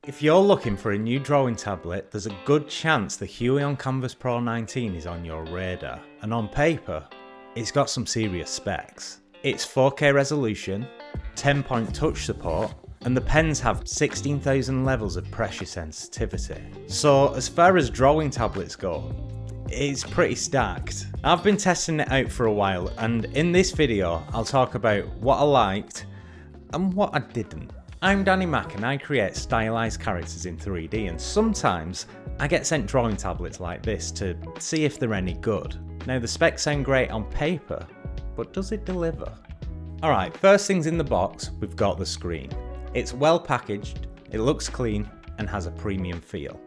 If you're looking for a new drawing tablet, there's a good chance the Huion Kamvas Pro 19 is on your radar, and on paper, it's got some serious specs. It's 4K resolution, 10-point touch support, and the pens have 16,000 levels of pressure sensitivity. So as far as drawing tablets go, it's pretty stacked. I've been testing it out for a while, and in this video I'll talk about what I liked and what I didn't. I'm Danny Mack and I create stylized characters in 3D, and sometimes I get sent drawing tablets like this to see if they're any good. Now the specs sound great on paper, but does it deliver? Alright, first things in the box, we've got the screen. It's well packaged, it looks clean and has a premium feel.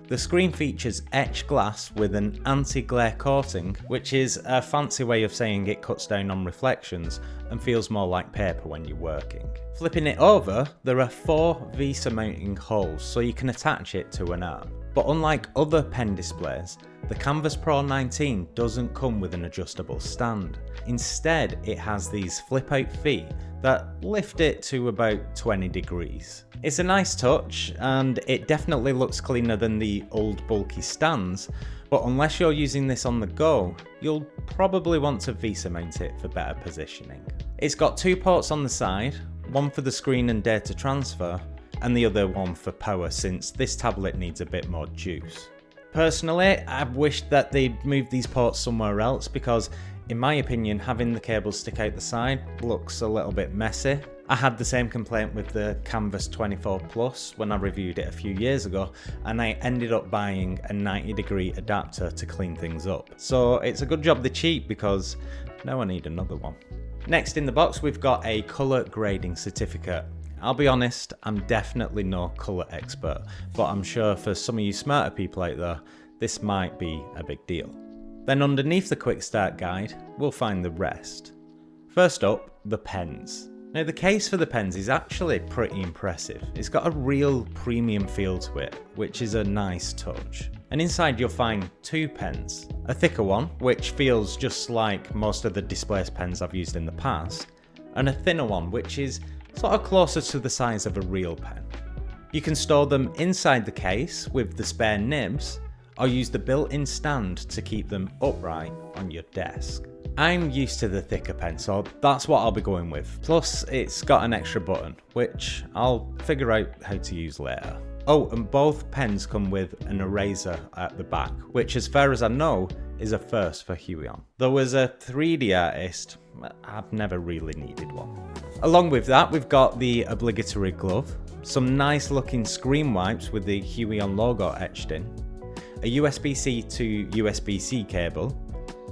The screen features etched glass with an anti-glare coating, which is a fancy way of saying it cuts down on reflections and feels more like paper when you're working. Flipping it over, there are 4 VESA mounting holes so you can attach it to an arm. But unlike other pen displays, the Kamvas Pro 19 doesn't come with an adjustable stand. Instead, it has these flip-out feet that lift it to about 20 degrees. It's a nice touch, and it definitely looks cleaner than the old bulky stands, but unless you're using this on the go, you'll probably want to VESA mount it for better positioning. It's got 2 ports on the side, one for the screen and data transfer, and the other one for power, since this tablet needs a bit more juice. Personally, I wished that they'd moved these ports somewhere else because, in my opinion, having the cables stick out the side looks a little bit messy. I had the same complaint with the Kamvas 24 Plus when I reviewed it a few years ago, and I ended up buying a 90-degree adapter to clean things up. So it's a good job they're cheap because now I need another one. Next in the box, we've got a colour grading certificate. I'll be honest, I'm definitely no colour expert, but I'm sure for some of you smarter people out there, this might be a big deal. Then underneath the quick start guide, we'll find the rest. First up, the pens. Now the case for the pens is actually pretty impressive. It's got a real premium feel to it, which is a nice touch. And inside you'll find 2 pens. A thicker one, which feels just like most of the displaced pens I've used in the past, and a thinner one, which is sort of closer to the size of a real pen. You can store them inside the case with the spare nibs, or use the built-in stand to keep them upright on your desk. I'm used to the thicker pen, so that's what I'll be going with. Plus, it's got an extra button, which I'll figure out how to use later. Oh, and both pens come with an eraser at the back, which as far as I know, is a first for Huion. Though as a 3D artist, I've never really needed one. Along with that, we've got the obligatory glove, some nice looking screen wipes with the Huion logo etched in, a USB-C to USB-C cable,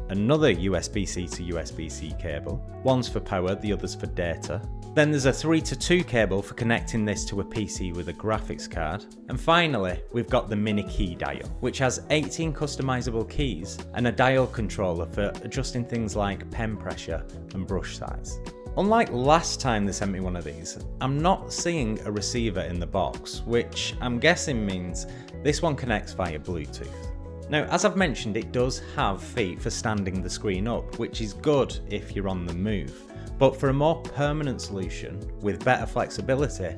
another USB-C to USB-C cable, one's for power, the other's for data. Then there's a 3-to-2 cable for connecting this to a PC with a graphics card. And finally, we've got the mini key dial, which has 18 customizable keys and a dial controller for adjusting things like pen pressure and brush size. Unlike last time they sent me one of these, I'm not seeing a receiver in the box, which I'm guessing means this one connects via Bluetooth. Now, as I've mentioned, it does have feet for standing the screen up, which is good if you're on the move. But for a more permanent solution with better flexibility,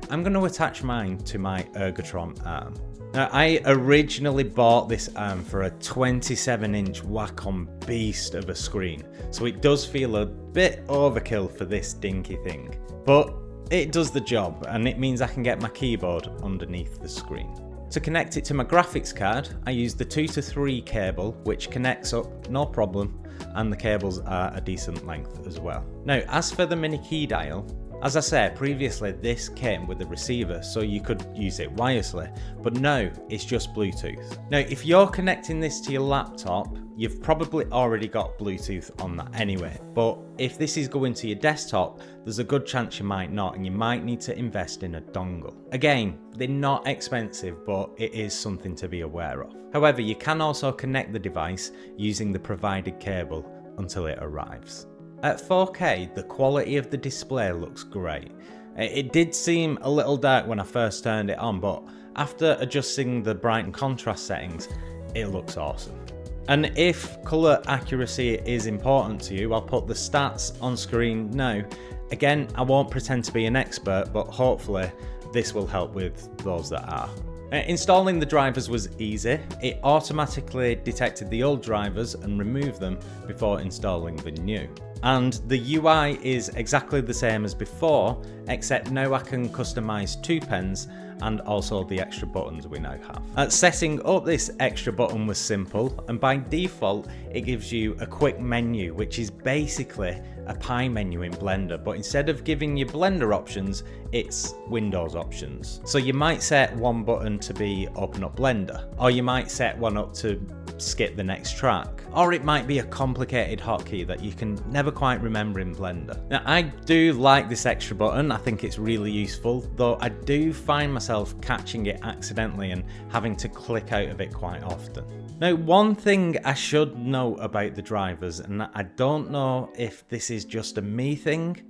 I'm going to attach mine to my Ergotron arm. Now, I originally bought this arm for a 27-inch Wacom beast of a screen, so it does feel a bit overkill for this dinky thing. But it does the job, and it means I can get my keyboard underneath the screen. To connect it to my graphics card, I use the 2-to-3 cable, which connects up no problem, and the cables are a decent length as well. Now, as for the mini key dial, as I said previously, this came with a receiver, so you could use it wirelessly, but now it's just Bluetooth. Now, if you're connecting this to your laptop, you've probably already got Bluetooth on that anyway, but if this is going to your desktop, there's a good chance you might not, and you might need to invest in a dongle. Again, they're not expensive, but it is something to be aware of. However, you can also connect the device using the provided cable until it arrives. At 4K, the quality of the display looks great. It did seem a little dark when I first turned it on, but after adjusting the bright and contrast settings, it looks awesome. And if colour accuracy is important to you, I'll put the stats on screen now. Again, I won't pretend to be an expert, but hopefully this will help with those that are. Installing the drivers was easy. It automatically detected the old drivers and removed them before installing the new. And the UI is exactly the same as before, except now I can customize 2 pens and also the extra buttons we now have. Setting up this extra button was simple, and by default it gives you a quick menu, which is basically a pie menu in Blender, but instead of giving you Blender options, it's Windows options. So you might set one button to be open up Blender, or you might set one up to skip the next track, or it might be a complicated hotkey that you can never quite remember in Blender. Now, I do like this extra button. I think it's really useful, though I do find myself catching it accidentally and having to click out of it quite often. Now, one thing I should note about the drivers, and I don't know if this is just a me thing,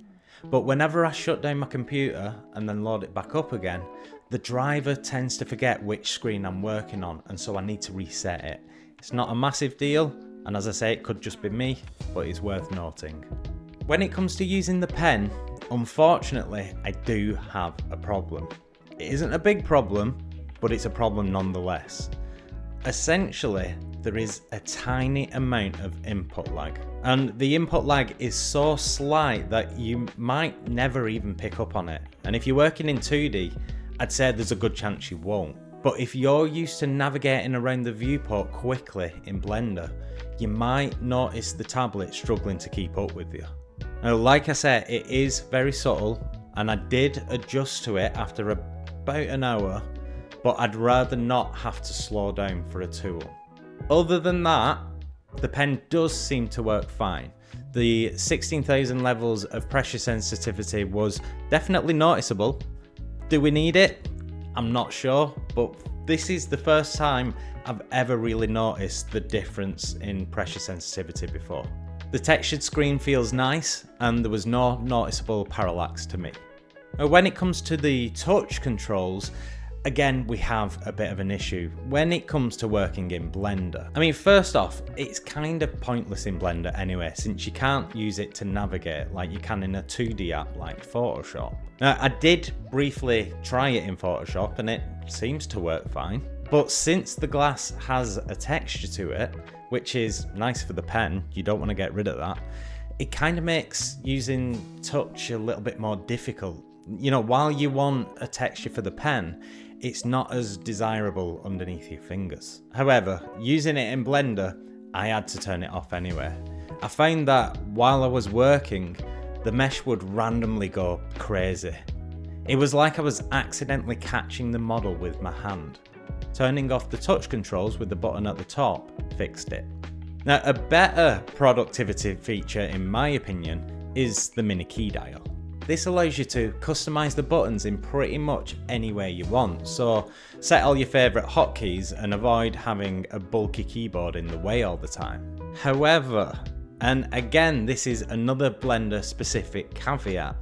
but whenever I shut down my computer and then load it back up again, the driver tends to forget which screen I'm working on, and so I need to reset it. It's not a massive deal, and as I say, it could just be me, but it's worth noting. When it comes to using the pen, unfortunately, I do have a problem. It isn't a big problem, but it's a problem nonetheless. Essentially, there is a tiny amount of input lag, and the input lag is so slight that you might never even pick up on it. And if you're working in 2D, I'd say there's a good chance you won't. But if you're used to navigating around the viewport quickly in Blender, you might notice the tablet struggling to keep up with you. Now, like I said, it is very subtle, and I did adjust to it after about an hour, but I'd rather not have to slow down for a tool. Other than that, the pen does seem to work fine. The 16,000 levels of pressure sensitivity was definitely noticeable. Do we need it? I'm not sure, but this is the first time I've ever really noticed the difference in pressure sensitivity before. The textured screen feels nice, and there was no noticeable parallax to me. Now, when it comes to the touch controls, again, we have a bit of an issue when it comes to working in Blender. I mean, first off, it's kind of pointless in Blender anyway, since you can't use it to navigate like you can in a 2D app like Photoshop. Now, I did briefly try it in Photoshop and it seems to work fine, but since the glass has a texture to it, which is nice for the pen, you don't want to get rid of that, it kind of makes using touch a little bit more difficult. You know, while you want a texture for the pen, it's not as desirable underneath your fingers. However, using it in Blender, I had to turn it off anyway. I found that while I was working, the mesh would randomly go crazy. It was like I was accidentally catching the model with my hand. Turning off the touch controls with the button at the top fixed it. Now, a better productivity feature, in my opinion, is the mini key dial. This allows you to customize the buttons in pretty much any way you want, so set all your favorite hotkeys and avoid having a bulky keyboard in the way all the time. However, and again, this is another Blender specific caveat,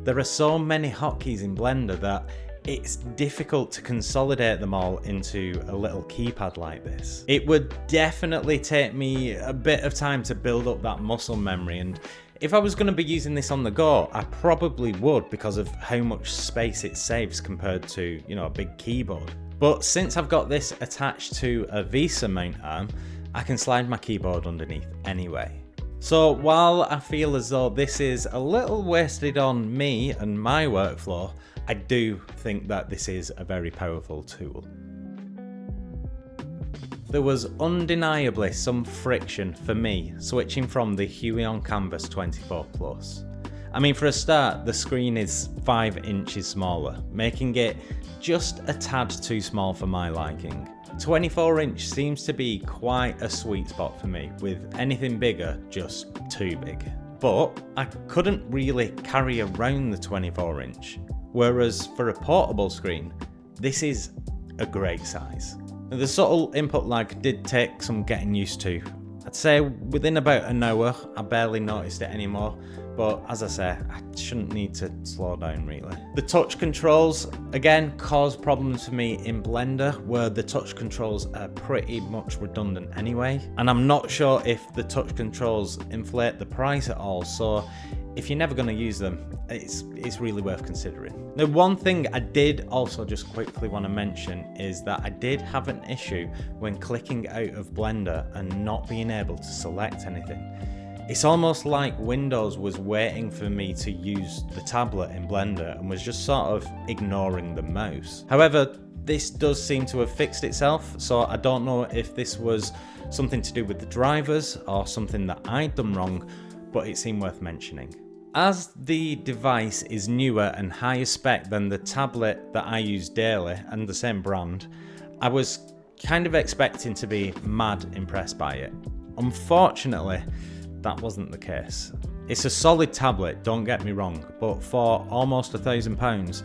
there are so many hotkeys in Blender that it's difficult to consolidate them all into a little keypad like this. It would definitely take me a bit of time to build up that muscle memory, and if I was going to be using this on the go, I probably would because of how much space it saves compared to, you know, a big keyboard. But since I've got this attached to a VESA mount arm, I can slide my keyboard underneath anyway. So while I feel as though this is a little wasted on me and my workflow, I do think that this is a very powerful tool. There was undeniably some friction for me switching from the Huion Kamvas 24 Plus. I mean, for a start, the screen is 5 inches smaller, making it just a tad too small for my liking. 24 inch seems to be quite a sweet spot for me, with anything bigger just too big. But I couldn't really carry around the 24 inch, whereas for a portable screen, this is a great size. The subtle input lag did take some getting used to. I'd say within about an hour, I barely noticed it anymore, but as I say, I shouldn't need to slow down really. The touch controls, again, cause problems for me in Blender, where the touch controls are pretty much redundant anyway, and I'm not sure if the touch controls inflate the price at all, so if you're never going to use them, it's really worth considering. Now, one thing I did also just quickly want to mention is that I did have an issue when clicking out of Blender and not being able to select anything. It's almost like Windows was waiting for me to use the tablet in Blender and was just sort of ignoring the mouse. However, this does seem to have fixed itself, so I don't know if this was something to do with the drivers or something that I'd done wrong, but it seemed worth mentioning. As the device is newer and higher spec than the tablet that I use daily and the same brand, I was kind of expecting to be mad impressed by it. Unfortunately, that wasn't the case. It's a solid tablet, don't get me wrong, but for almost £1,000,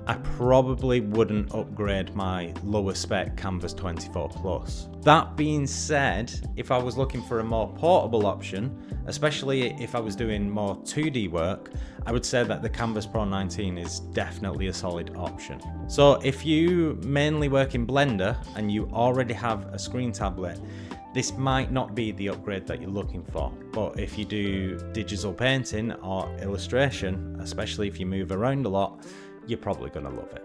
I probably wouldn't upgrade my lower spec Kamvas 24 Plus. That being said, if I was looking for a more portable option, especially if I was doing more 2D work, I would say that the Kamvas Pro 19 is definitely a solid option. So if you mainly work in Blender and you already have a screen tablet, this might not be the upgrade that you're looking for, but if you do digital painting or illustration, especially if you move around a lot, you're probably going to love it.